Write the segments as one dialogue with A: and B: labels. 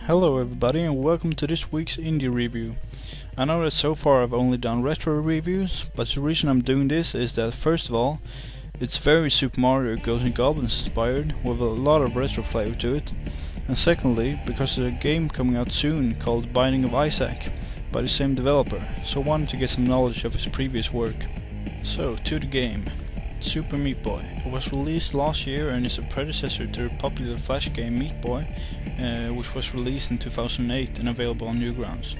A: Hello everybody and welcome to this week's indie review. I know that so far I've only done retro reviews, but the reason I'm doing this is that first of all, it's very Super Mario Ghosts and Goblins inspired with a lot of retro flavor to it, and secondly, because there's a game coming out soon called Binding of Isaac by the same developer, so I wanted to get some knowledge of his previous work. So, to the game. Super Meat Boy. It was released last year and is a predecessor to the popular Flash game Meat Boy, which was released in 2008 and available on Newgrounds.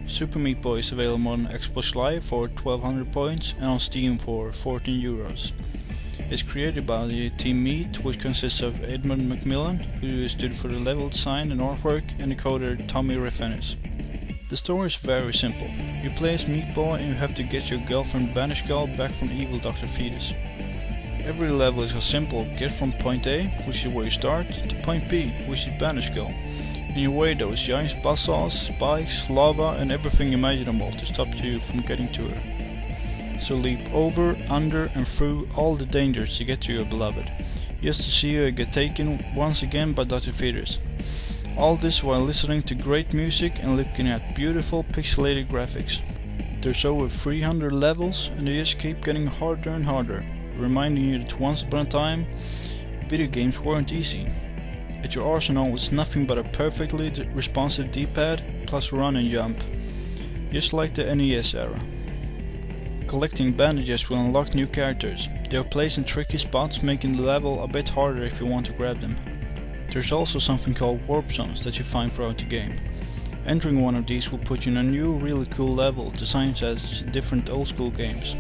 A: Super Meat Boy is available on Xbox Live for 1200 points and on Steam for 14 euros. It's created by the Team Meat, which consists of Edmund McMillan, who stood for the level design and artwork, and the coder Tommy Refenes. The story is very simple. You play as Meat Boy and you have to get your girlfriend Banish Girl back from evil Dr. Fetus. Every level is a simple get from point A, which is where you start, to point B, which is Banish Girl. In your way there is giant buzzsaws, spikes, lava and everything imaginable to stop you from getting to her. So leap over, under and through all the dangers to get to your beloved, just to see her get taken once again by Dr. Fetus. All this while listening to great music and looking at beautiful pixelated graphics. There's over 300 levels and they just keep getting harder and harder, reminding you that once upon a time, video games weren't easy. At your arsenal was nothing but a perfectly responsive D-pad plus run and jump, just like the NES era. Collecting bandages will unlock new characters. They are placed in tricky spots, making the level a bit harder if you want to grab them. There's also something called warp zones that you find throughout the game. Entering one of these will put you in a new really cool level designed as different old school games.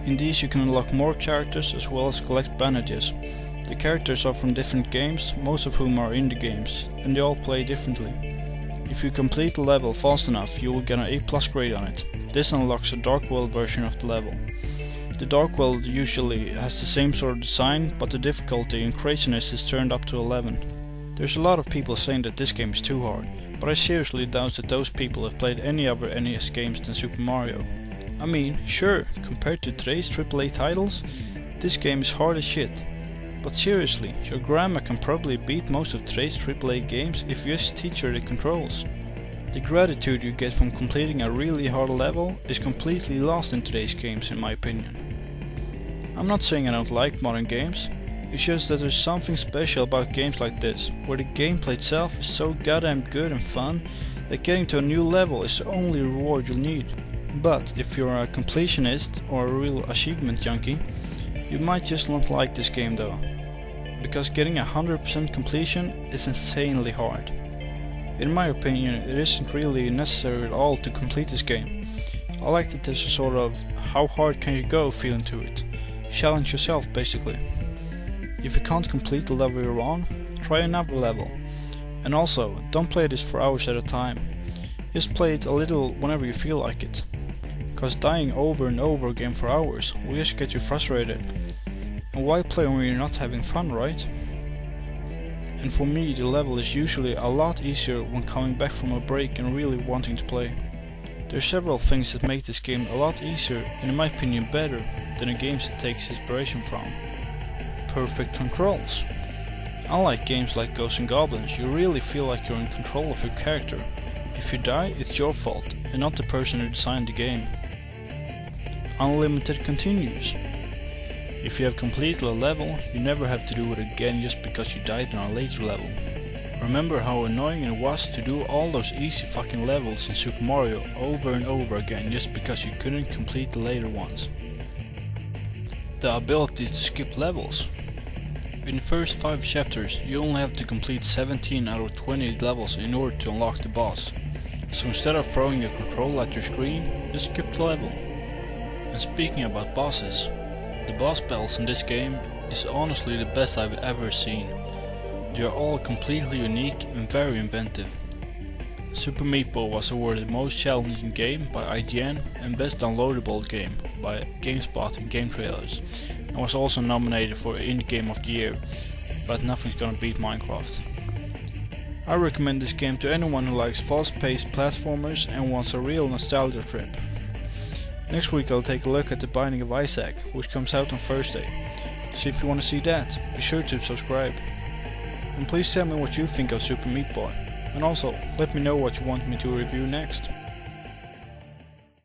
A: In these you can unlock more characters as well as collect bandages. The characters are from different games, most of whom are indie games, and they all play differently. If you complete the level fast enough you will get an A+ grade on it. This unlocks a Dark World version of the level. The Dark World usually has the same sort of design, but the difficulty and craziness is turned up to 11. There's a lot of people saying that this game is too hard, but I seriously doubt that those people have played any other NES games than Super Mario. I mean, sure, compared to today's AAA titles, this game is hard as shit. But seriously, your grandma can probably beat most of today's AAA games if you just teach her the controls. The gratitude you get from completing a really hard level is completely lost in today's games in my opinion. I'm not saying I don't like modern games, it's just that there's something special about games like this, where the gameplay itself is so goddamn good and fun that getting to a new level is the only reward you'll need. But if you're a completionist or a real achievement junkie, you might just not like this game though, because getting 100% completion is insanely hard. In my opinion, it isn't really necessary at all to complete this game. I like that there's a sort of how hard can you go feeling to it. Challenge yourself basically. If you can't complete the level you're on, try another level. And also, don't play this for hours at a time. Just play it a little whenever you feel like it. Cause dying over and over again for hours will just get you frustrated. And why play when you're not having fun, right? And for me the level is usually a lot easier when coming back from a break and really wanting to play. There are several things that make this game a lot easier and in my opinion better than the games it takes inspiration from. Perfect controls. Unlike games like Ghosts and Goblins, you really feel like you're in control of your character. If you die, it's your fault and not the person who designed the game. Unlimited continues. If you have completed a level, you never have to do it again just because you died on a later level. Remember how annoying it was to do all those easy fucking levels in Super Mario over and over again just because you couldn't complete the later ones. The ability to skip levels. In the first 5 chapters you only have to complete 17 out of 20 levels in order to unlock the boss. So instead of throwing your control at your screen, just skip the level. And speaking about bosses, the boss battles in this game is honestly the best I've ever seen. They are all completely unique and very inventive. Super Meat Boy was awarded Most Challenging Game by IGN and Best Downloadable Game by GameSpot and Game Trailers, and was also nominated for Indie Game of the Year, but nothing's gonna beat Minecraft. I recommend this game to anyone who likes fast-paced platformers and wants a real nostalgia trip. Next week I'll take a look at The Binding of Isaac, which comes out on Thursday, so if you want to see that, be sure to subscribe. and please tell me what you think of Super Meat Boy, and also let me know what you want me to review next.